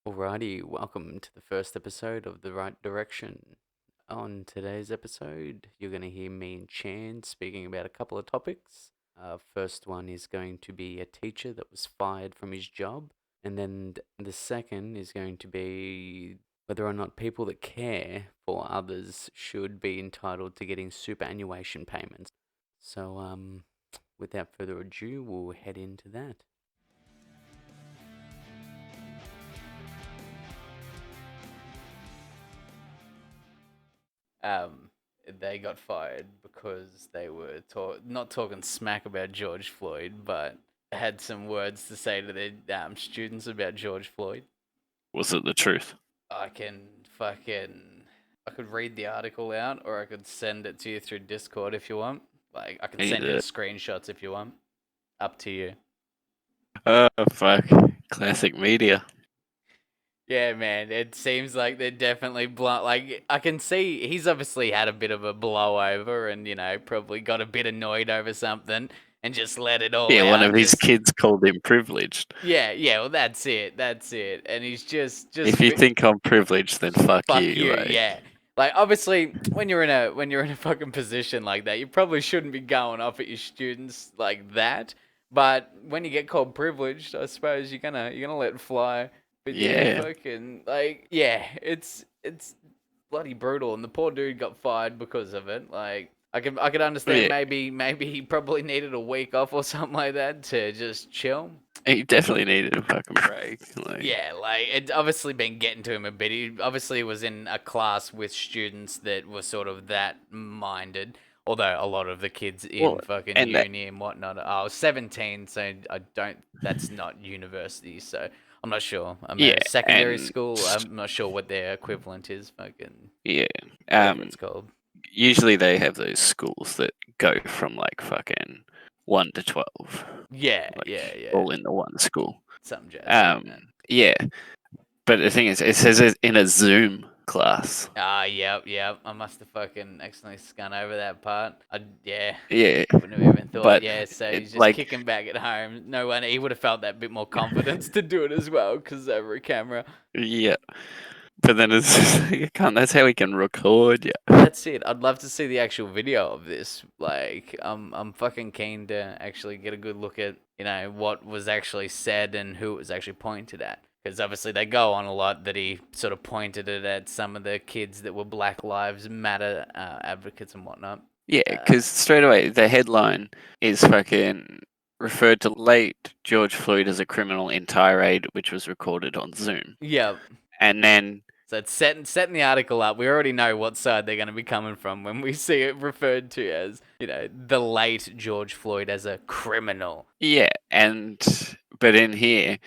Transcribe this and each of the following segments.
Alrighty, welcome to the first episode of The Right Direction. On today's episode, you're going to hear me and Chan speaking about a couple of topics. First one is going to be a teacher that was fired from his job, and then the second is going to be whether or not people that care for others should be entitled to getting superannuation payments. So, without further ado, we'll head into that. Um, they got fired because they were not talking smack about George Floyd, but had some words to say to their students about George Floyd. Was it the truth? I can I could read the article out, or I could send it to you through Discord if you want. Like, I can send you the screenshots if you want. Up to you. Oh, fuck. Classic media. Yeah, man. It seems like they're definitely blunt. Like, I can see he's obviously had a bit of a blowover and, probably got a bit annoyed over something and just let it all Yeah, out. one of his kids called him privileged. Yeah, well, that's it. And he's just If you think I'm privileged, then fuck you. Like. yeah. Like, obviously, when you're in a fucking position like that, you probably shouldn't be going off at your students like that. But when you get called privileged, I suppose you're gonna let it fly. But Yeah. fucking it's bloody brutal, and the poor dude got fired because of it. Like, I could understand maybe he probably needed a week off or something like that to just chill. He definitely needed a fucking break. Like. Yeah, like, it obviously been getting to him a bit. He obviously was in a class with students that were sort of that minded. Although a lot of the kids in fucking uni and whatnot, I was 17, so that's not university, so I'm not sure. Secondary school, I'm not sure what their equivalent is, fucking. Yeah. Whatever it's called. Usually they have those schools that go from like fucking 1 to 12. Yeah, like, yeah. All in the one school. Some jazz. Yeah. But the thing is, it says it's in a Zoom class. Yep. I must have fucking accidentally scun over that part. Yeah. Yeah. Wouldn't have even thought. But so he's just kicking back at home. No wonder he would have felt that bit more confidence to do it as well, because over a camera. Yeah. But then it's just, you can't. That's how we can record. Yeah. That's it. I'd love to see the actual video of this. Like, I'm fucking keen to actually get a good look at what was actually said and who it was actually pointed at. Because obviously they go on a lot that he sort of pointed it at some of the kids that were Black Lives Matter advocates and whatnot. Yeah, because straight away the headline is fucking referred to late George Floyd as a criminal in tirade, which was recorded on Zoom. Yep. And then so it's setting the article up. We already know what side they're going to be coming from when we see it referred to as, the late George Floyd as a criminal. Yeah, but in here,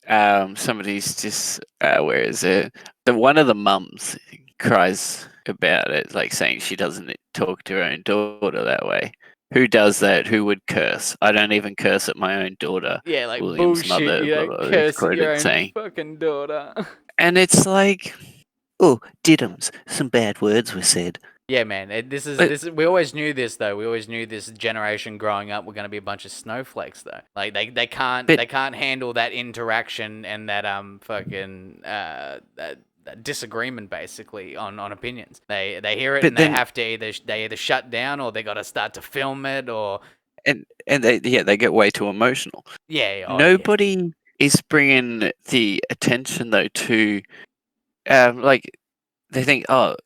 somebody's just where is it? One of the mums cries about it, like saying she doesn't talk to her own daughter that way. Who does that? Who would curse? I don't even curse at my own daughter. Yeah, like, William's bullshit. Mother, You don't curse at your own fucking daughter. And it's like, oh, diddums. Some bad words were said. Yeah, man. This is. We always knew this, though. We always knew this generation growing up were going to be a bunch of snowflakes, though. Like, they can't handle that interaction and that fucking that disagreement, basically, on opinions. They hear it and they have to either shut down, or they got to start to film it, or and they get way too emotional. Yeah. Nobody is bringing the attention, though, to like, they think, oh,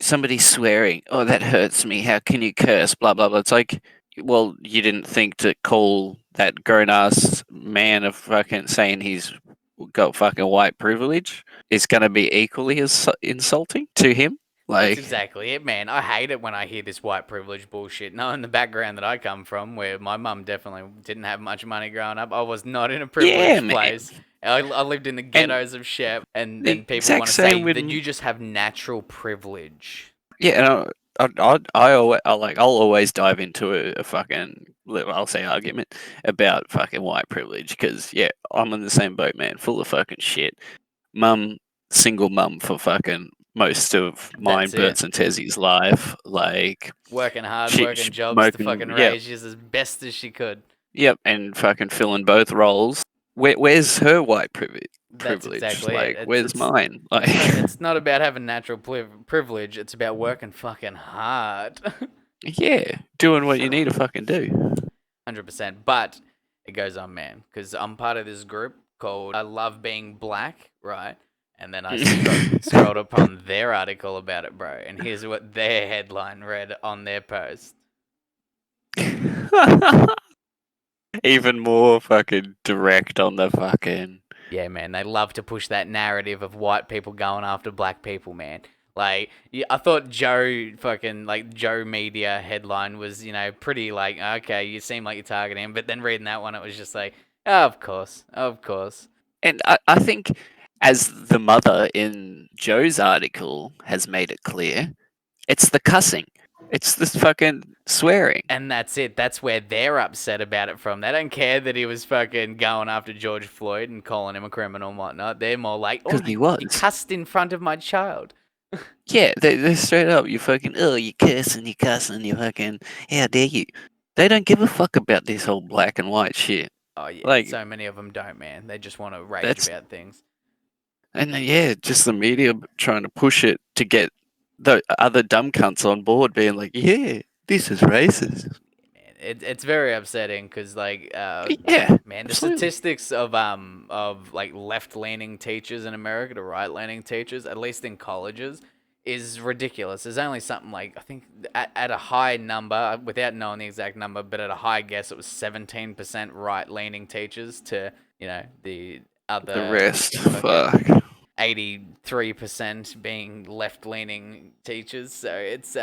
somebody's swearing, oh, that hurts me, how can you curse, blah blah blah. It's like, well, you didn't think to call that grown-ass man of fucking saying he's got fucking white privilege is going to be equally as insulting to him? Like, that's exactly it, man. I hate it when I hear this white privilege bullshit. Knowing the background that I come from, where my mum definitely didn't have much money growing up, I was not in a privileged place. I lived in the ghettos of Shep, and then people want to say that you just have natural privilege. Yeah, and I'll always dive into a fucking, I'll say, argument about fucking white privilege, because yeah, I'm in the same boat, man. Full of fucking shit. Single mum for fucking most of mine, Bert's and Tessie's life, like working hard, working jobs to fucking raise you as best as she could. Yep, and fucking filling both roles where's her white That's privilege? exactly it. Like, where's mine? Like, It's not about having natural privilege. It's about working fucking hard. yeah, doing what you need to fucking do. 100%. But it goes on, man, because I'm part of this group called I Love Being Black, right? And then I scrolled upon their article about it, bro. And here's what their headline read on their post. Even more fucking direct on the fucking. Yeah, man, they love to push that narrative of white people going after black people, man. Like, I thought Joe Media headline was, pretty like, okay, you seem like you're targeting him. But then reading that one, it was just like, oh, of course, of course. And I think, as the mother in Joe's article has made it clear, it's the cussing. It's this fucking swearing. And that's it. That's where they're upset about it from. They don't care that he was fucking going after George Floyd and calling him a criminal and whatnot. They're more like, oh, Because he you was. cussed in front of my child. Yeah, they're straight up. You fucking, oh, you cursing, you fucking, how dare you? They don't give a fuck about this whole black and white shit. Oh, yeah. Like, So many of them don't, man. They just want to rage that's, about things. and yeah, just the media trying to push it to get the other dumb cunts on board, being like, yeah, this is racist. It's very upsetting because Yeah, man, the absolutely. statistics of like left leaning teachers in America to right leaning teachers, at least in colleges, is ridiculous. There's only something like, I think, at a high number, without knowing the exact number, but at a high guess, it was 17% right leaning teachers to the The other rest, fucking fuck. 83% being left-leaning teachers. So it's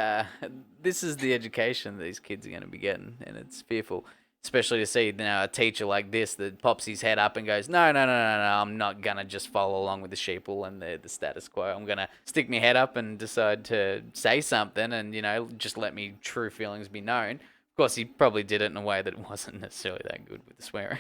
this is the education that these kids are going to be getting, and it's fearful, especially to see a teacher like this that pops his head up and goes, no, no, no, no, no, I'm not gonna just follow along with the sheeple and the status quo. I'm gonna stick my head up and decide to say something, and just let me true feelings be known. Of course, he probably did it in a way that wasn't necessarily that good with the swearing.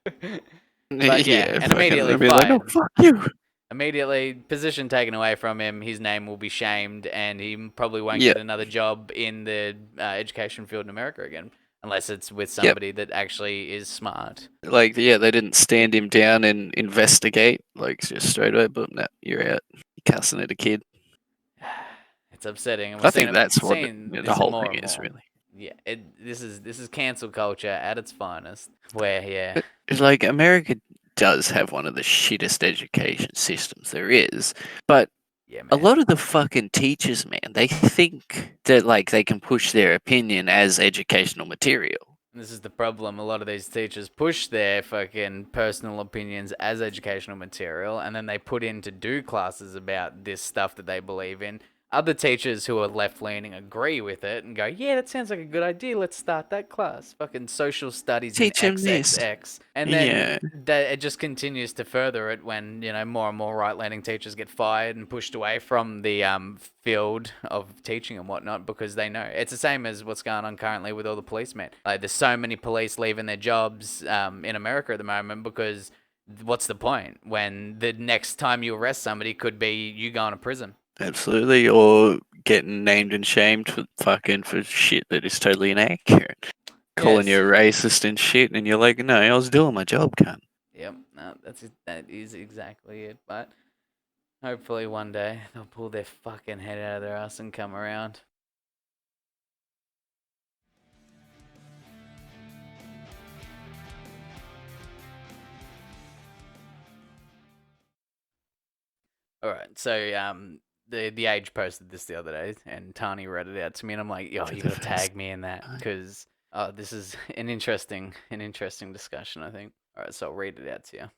But yeah, Yeah, and fucking, immediately they'll be like, oh, fired. fuck you. Immediately, position taken away from him. His name will be shamed, and he probably won't Yeah, get another job in the education field in America again, unless it's with yep. somebody that actually is smart. Like, yeah, they didn't stand him down and investigate, like, just straight away, but no, you're out. You're cussing at a kid. It's upsetting, and we're I seeing think that's what seeing the this whole more thing and is, more. really. Yeah, this is cancel culture at its finest. Where It's like, America does have one of the shittest education systems there is, but yeah, a man. lot of the fucking teachers, man, they think that, like, they can push their opinion as educational material. This is the problem. A lot of these teachers push their fucking personal opinions as educational material, and then they put in to do classes about this stuff that they believe in. Other teachers who are left leaning agree with it and go, yeah, that sounds like a good idea. Let's start that class. Fucking social studies in Teach them this. XXX. And then Yeah. it just continues to further it when, more and more right leaning teachers get fired and pushed away from the field of teaching and whatnot because they know. It's the same as what's going on currently with all the policemen. Like, there's so many police leaving their jobs in America at the moment because what's the point when the next time you arrest somebody could be you going to prison? Absolutely, or getting named and shamed for shit that is totally inaccurate. Calling you Yes. a racist and shit, and you're like, no, I was doing my job, cunt. Yep. No, that is exactly it. But hopefully one day they'll pull their fucking head out of their ass and come around. All right. So the Age posted this the other day, and Tani read it out to me, and I'm like, yo, For you the gotta first tag me in that time. because this is an interesting discussion, I think. All right, so I'll read it out to you.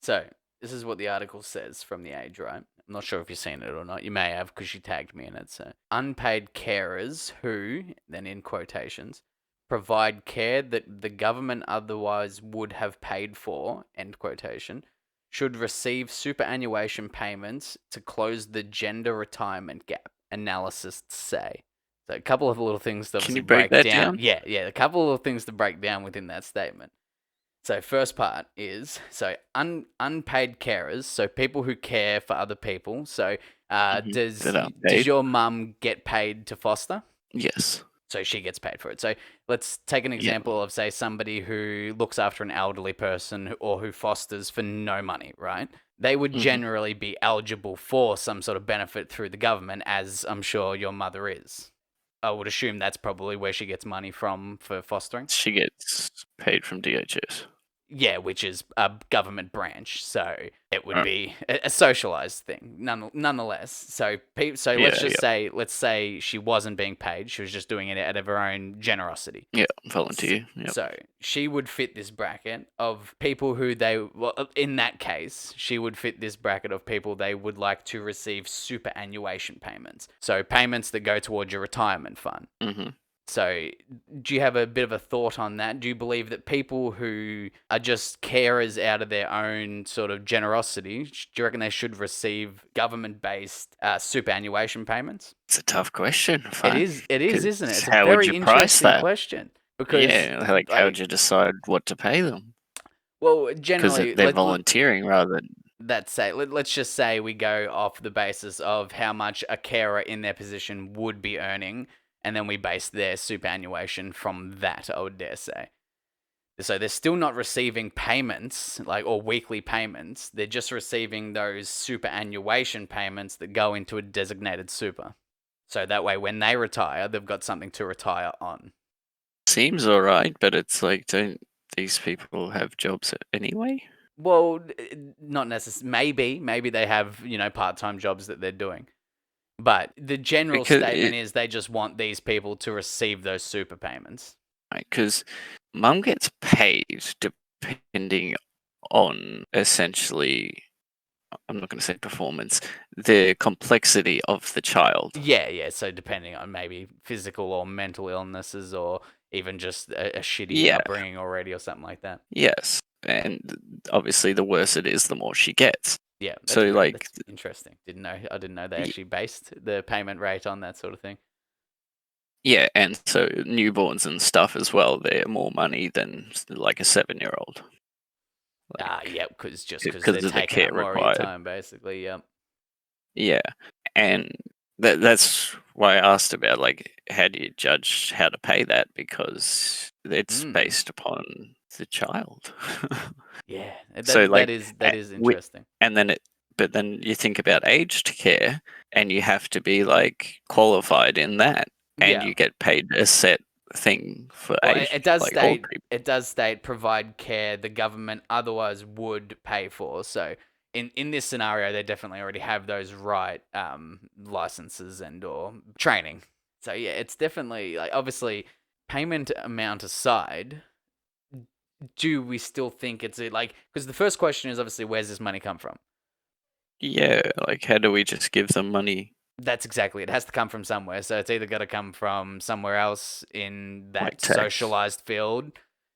So this is what the article says from the Age, right? I'm not sure if you've seen it or not. You may have because she tagged me in it. So unpaid carers who, then in quotations, provide care that the government otherwise would have paid for, end quotation, should receive superannuation payments to close the gender retirement gap, analysts say. So a couple of little things to Can obviously you break break that down. down? Yeah, a couple of things to break down within that statement. So first part is unpaid carers, so people who care for other people. So That does aren't does paid. your mum get paid to foster? Yes. So she gets paid for it. So Let's take an Yeah. example of, say, somebody who looks after an elderly person or who fosters for no money, right? They would Hmm. generally be eligible for some sort of benefit through the government, as I'm sure your mother is. I would assume that's probably where she gets money from for fostering. She gets paid from DHS. Yeah, which is a government branch, so it would Oh, be a socialized thing, nonetheless. So yeah, yeah, let's say she wasn't being paid; she was just doing it out of her own generosity. yeah. Volunteer. Yep. So she would fit this bracket of people who they, well, in that case, she would fit this bracket of people they would like to receive superannuation payments. So payments that go towards your retirement fund. Hmm. So, do you have a bit of a thought on that? Do you believe that people who are just carers out of their own sort of generosity, do you reckon they should receive government-based superannuation payments? It's a tough question, fuck. It is, Because isn't it? It's a how would you very price interesting that? question because, Yeah, like how would like, you decide what to pay them? well, Because generally, they're volunteering rather than. let's just say we go off the basis of how much a carer in their position would be earning, and then we base their superannuation from that, I would dare say. So they're still not receiving payments, like, or weekly payments. They're just receiving those superannuation payments that go into a designated super. So that way, when they retire, they've got something to retire on. Seems alright, but it's like, don't these people have jobs anyway? Well, not necessarily. Maybe they have, part-time jobs that they're doing. But the general Because statement is they just want these people to receive those super payments. because mum gets paid depending on essentially, I'm not going to say performance, the complexity of the child. Yeah. So depending on maybe physical or mental illnesses, or even just a shitty Yeah, upbringing already, or something like that. yes. And obviously, the worse it is, the more she gets. Yeah, So, like, that's interesting. I didn't know they y- actually based the payment rate on that sort of thing. yeah, and so newborns and stuff as well, they're more money than like a 7-year-old. Like, Yeah, because they're because of the taking care up more of your required. time, basically. Yeah. Yeah, and that's why I asked about, like, how do you judge how to pay that? Because it's Mm. based upon the child. Yeah. So, like, That is we interesting. and then but then you think about aged care, and you have to be, like, qualified in that, and Yeah. you get paid a set thing for Well, aged, like, old people. it does state provide care the government otherwise would pay for. So in this scenario, they definitely already have those right licenses and or training. So yeah, it's definitely, like, obviously, payment amount aside, do we still think it's like, because the first question is obviously where's this money come from? Yeah, like, how do we just give them money, That's exactly it. It has to come from somewhere. So it's either got to come from somewhere else in like that tax? socialized field.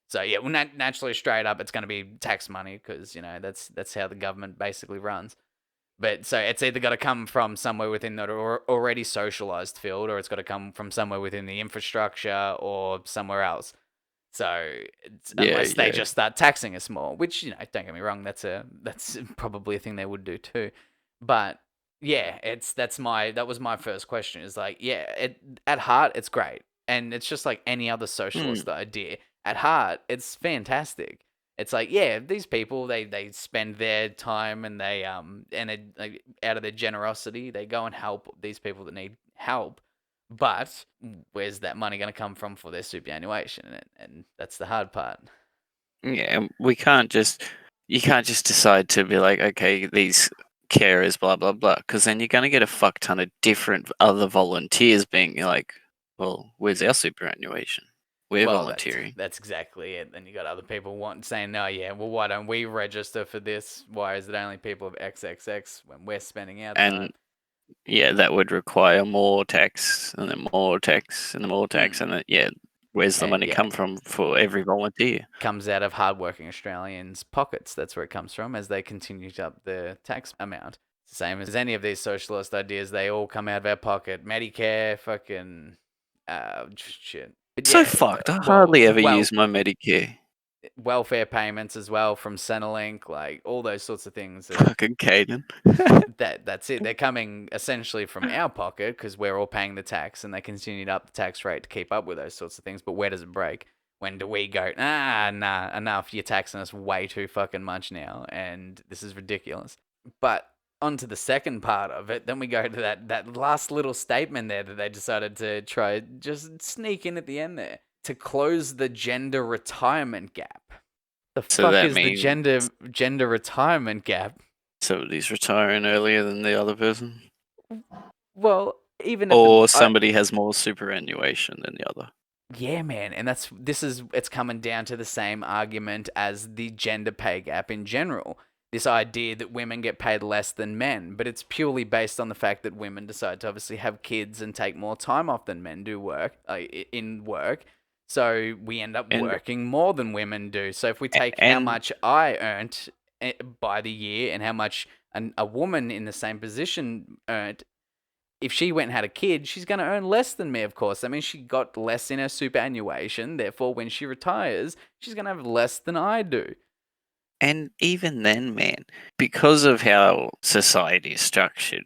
So yeah, well, naturally, straight up, it's going to be tax money because that's how the government basically runs. But so it's either got to come from somewhere within that already socialized field, or it's got to come from somewhere within the infrastructure or somewhere else. So Yeah, unless they yeah. just start taxing us more, which, don't get me wrong, that's probably a thing they would do too. But yeah, that was my first question. Is like, yeah, at heart it's great, and it's just like any other Mm, socialist idea. At heart, it's fantastic. It's like, yeah, these people, they spend their time and like, out of their generosity they go and help these people that need help, but where's that money going to come from for their superannuation? And that's the hard part. yeah, we can't just you can't just decide to be like, okay, these carers, blah blah blah, because then you're gonna get a fuck ton of different other volunteers being like, well, where's our superannuation? We're Well, volunteering, that's exactly it. Then you got other people saying, no, yeah, well, why don't we register for this? Why is it only people of XXX when we're spending our and time? yeah, that would require more tax, and then more tax, and then more tax, Mm. and then yeah, where's the And money yeah, come from for every volunteer? comes out of hardworking Australians' pockets. That's where it comes from as they continue to up the tax amount. It's the same as any of these socialist ideas. They all come out of our pocket. Medicare, fucking, shit. But So yeah, fucked. I hardly ever use my Medicare. welfare payments as well from Centrelink, like all those sorts of things that Fucking Caden. that's it. They're coming essentially from our pocket because we're all paying the tax, and they continue to up the tax rate to keep up with those sorts of things. But where does it break? When do we go? Nah, enough. You're taxing us way too fucking much now, and this is ridiculous. But onto the second part of it, then we go to that last little statement there that they decided to try just sneak in at the end there to close the gender retirement gap. The So fuck that is the means gender retirement gap? somebody's retiring earlier than the other person, Well, even at the or somebody has more superannuation than the other. yeah, man, and it's coming down to the same argument as the gender pay gap in general. This idea that women get paid less than men, but it's purely based on the fact that women decide to obviously have kids and take more time off than men do work in work. So we end up And working more than women do. So if we take how and much I earned by the year and how much a woman in the same position earned, if she went and had a kid, she's going to earn less than me, of course. I mean, she got less in her superannuation. Therefore, when she retires, she's going to have less than I do. and even then, man, because of how society is structured,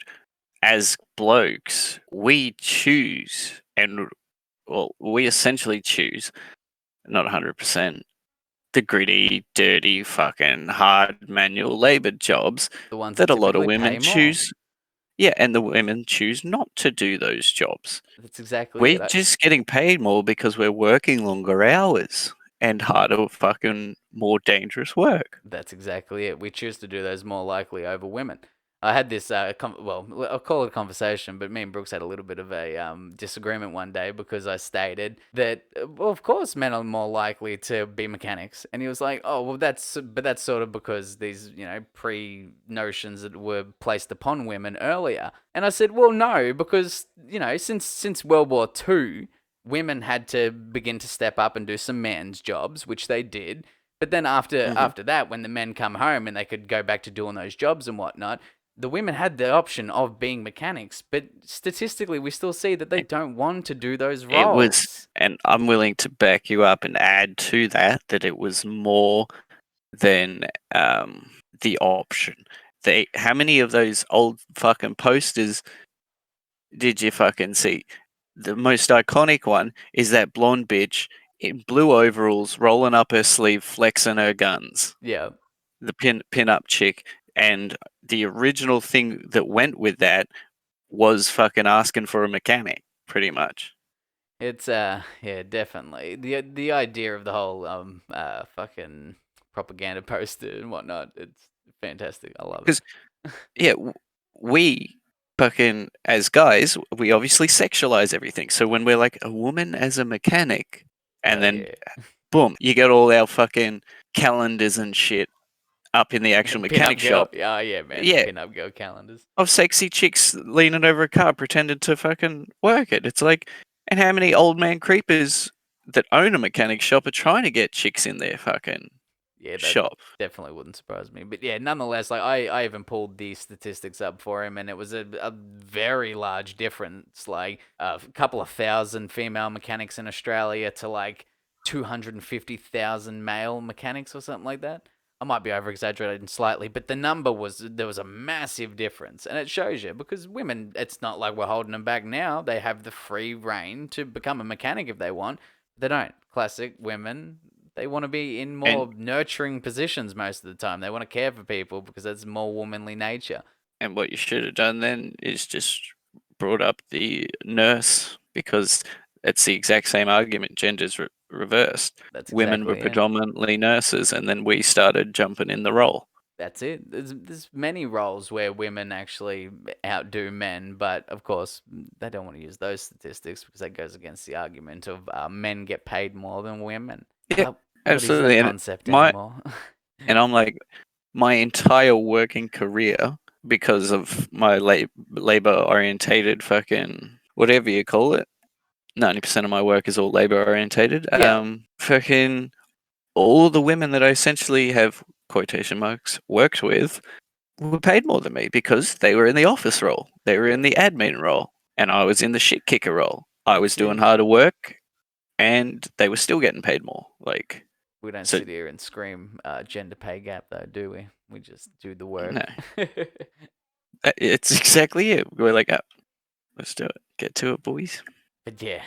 as blokes, we choose, and well, we essentially choose, not 100%, the gritty, dirty, fucking hard manual labor jobs The ones that that a lot of typically women pay more. choose. Yeah, and the women choose not to do those jobs. That's exactly We're it. just getting paid more because we're working longer hours and harder, fucking more dangerous work. That's exactly it. We choose to do those more likely over women. I had this, well, I'll call it a conversation, but me and Brooks had a little bit of a disagreement one day because I stated that, well, of course, men are more likely to be mechanics, and he was like, "Oh, well, that's sort of because these, pre notions that were placed upon women earlier." And I said, "Well, no, because since World War II, women had to begin to step up and do some man's jobs, which they did." But then after Hmm. after that, when the men come home and they could go back to doing those jobs and whatnot, the women had the option of being mechanics. But statistically, we still see that they don't want to do those It was, roles. and I'm willing to back you up and add to that that it was more than the option. How many of those old fucking posters did you fucking see? The most iconic one is that blonde bitch in blue overalls rolling up her sleeve, flexing her guns. Yeah, The pin-up chick, and the original thing that went with that was fucking asking for a mechanic, pretty much. it's yeah, definitely the idea of the whole fucking propaganda poster and whatnot. It's fantastic. I love Because it. yeah, we fucking as guys, we obviously sexualize everything. So when we're like a woman as a mechanic, and Hell then yeah. boom, you get all our fucking calendars and shit up in the actual Pin mechanic up girl. shop. Yeah, oh, yeah, man. The Yeah, pin up girl calendars. of sexy chicks leaning over a car pretending to fucking work it. It's like, and how many old man creepers that own a mechanic shop are trying to get chicks in their fucking Yeah, that shop? definitely wouldn't surprise me. But yeah, nonetheless, like I even pulled the statistics up for him, and it was a very large difference. Like a couple of thousand female mechanics in Australia to like 250,000 male mechanics or something like that. I might be over exaggerating slightly, but the number was there was a massive difference, and it shows you because women, it's not like we're holding them back now. They have the free reign to become a mechanic if they want. They don't. Classic women, they want to be in And more nurturing positions most of the time. They want to care for people because that's more womanly nature. what you should have done then is just brought up the nurse, because it's the exact same argument. Gender's reversed. That's Women were exactly it. predominantly nurses, and then we started jumping in the role. That's it. There's many roles where women actually outdo men, but of course they don't want to use those statistics because that goes against the argument of men get paid more than women. Yeah, But what is that absolutely. concept My anymore? and I'm like, my entire working career, because of my labor orientated fucking whatever you call it. 90% of my work is all labor orientated. Yeah, Fucking all the women that I essentially have quotation marks worked with were paid more than me because they were in the office role, they were in yeah, the admin role, and I was in the shit kicker role. I was that's doing it. harder work, and they were still getting paid more. Like, We don't So sit here and scream gender pay gap, though, do we? We just do the no, work. it's exactly it. We're like, oh, let's do it. Get to it, boys. But yeah,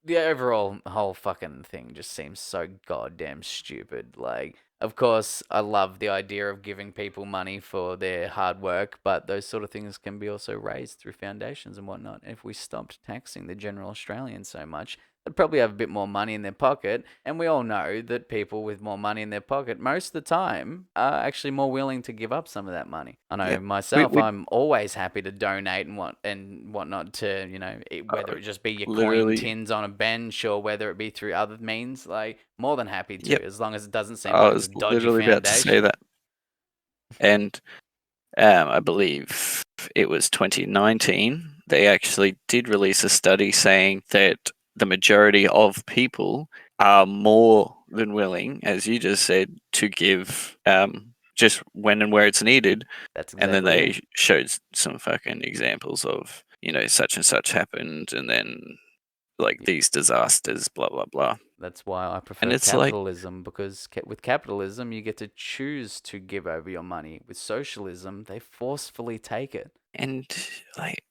the overall whole fucking thing just seems so goddamn stupid. Like, of course, I love the idea of giving people money for their hard work, but those sort of things can be also raised through foundations and whatnot. And if we stopped taxing the general Australian so much, they'd probably have a bit more money in their pocket. And we all know that people with more money in their pocket, most of the time, are actually more willing to give up some of that money. I know Yep. We myself, we I'm always happy to donate and whatnot to, whether uh, it just be your coin literally. tins on a bench or whether it be through other means, like more than happy to, Yep. as long as it doesn't seem I like it's a was dodgy literally about to say foundation. that, and I believe it was 2019. They actually did release a study saying that the majority of people are more than willing, as you just said, to give just when and where it's needed. That's And then exactly it. they showed some fucking examples of, such and such happened, and then like Y- these disasters, blah, blah, blah. That's why I And prefer it's like, capitalism, because with capitalism you get to choose to give over your money. With socialism, they forcefully take it. and like,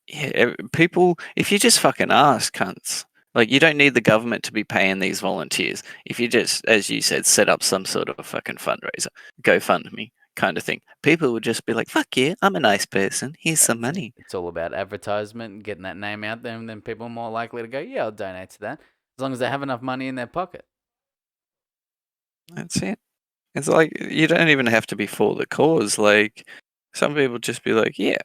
yeah, people, if you just fucking ask, cunts, like, you don't need the government to be paying these volunteers. If you just, as you said, set up some sort of fucking fundraiser, GoFundMe kind of thing, people would just be like, fuck yeah, I'm a nice person. Here's some That's it. money. It's all about advertisement and getting that name out there, and then people are more likely to go, yeah, I'll donate to that, as long as they have enough money in their pocket. That's it. It's like, you don't even have to be for the cause. Like, some people just be like, yeah,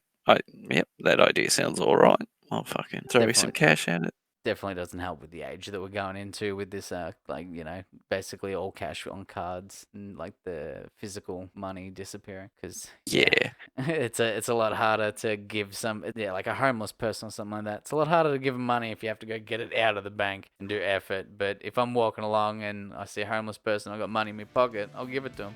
yep, that idea sounds all right. I'll fucking throw me some Definitely, cash at it. definitely doesn't help with the age that we're going into with this basically all cash on cards and like the physical money disappearing, because yeah, Yeah. it's a lot harder to give like a homeless person or something like that. It's a lot harder to give them money if you have to go get it out of the bank and do effort. But if I'm walking along and I see a homeless person, I've got money in my pocket, I'll give it to them.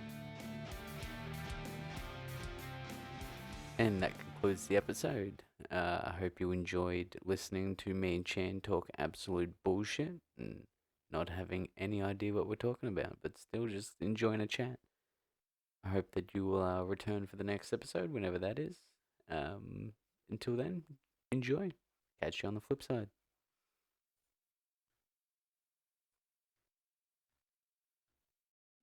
And that concludes the episode. I hope you enjoyed listening to me and Chan talk absolute bullshit and not having any idea what we're talking about, but still just enjoying a chat. I hope that you will return for the next episode, whenever that is. Until then, enjoy. Catch you on the flip side.